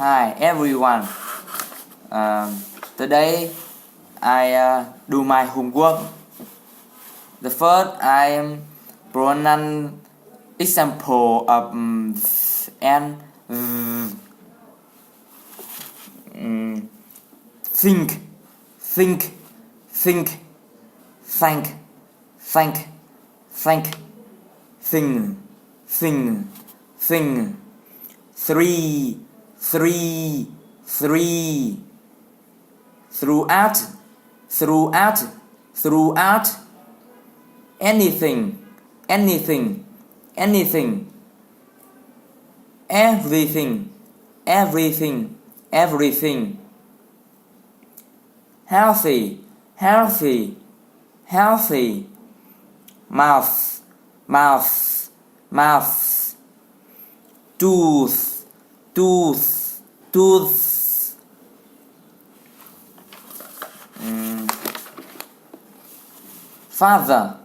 Hi everyone. Today I do my homework. The first I pronounce example of and think, thank, three, throughout, anything, everything, healthy, mouth, tooth, father,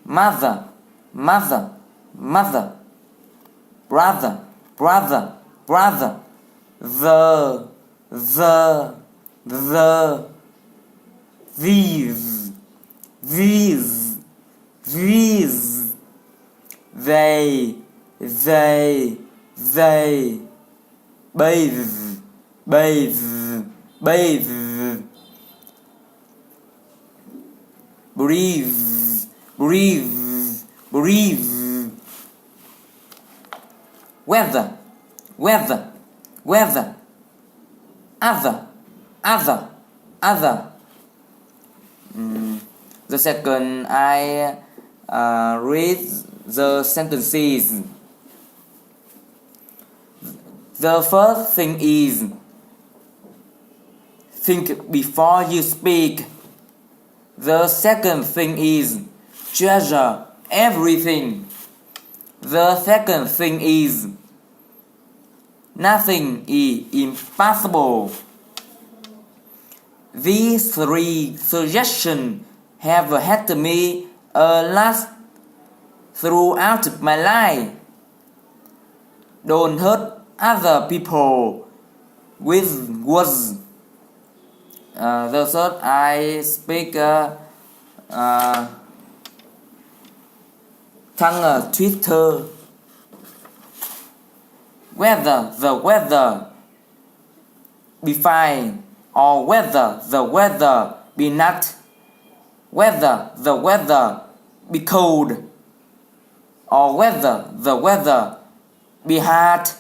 mother, brother, the, these, they, bathe, breathe, weather, other. The second I read the sentences. The first thing is think before you speak. The second thing is treasure everything. The second thing is nothing is impossible. These three suggestions have helped me a lot throughout my life. Don't hurt other people with words. The third I speak tongue twister. Whether the weather be fine or whether the weather be not, whether the weather be cold or whether the weather be hot.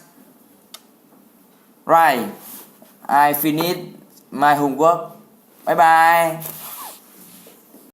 Right, I finished my homework. Bye bye.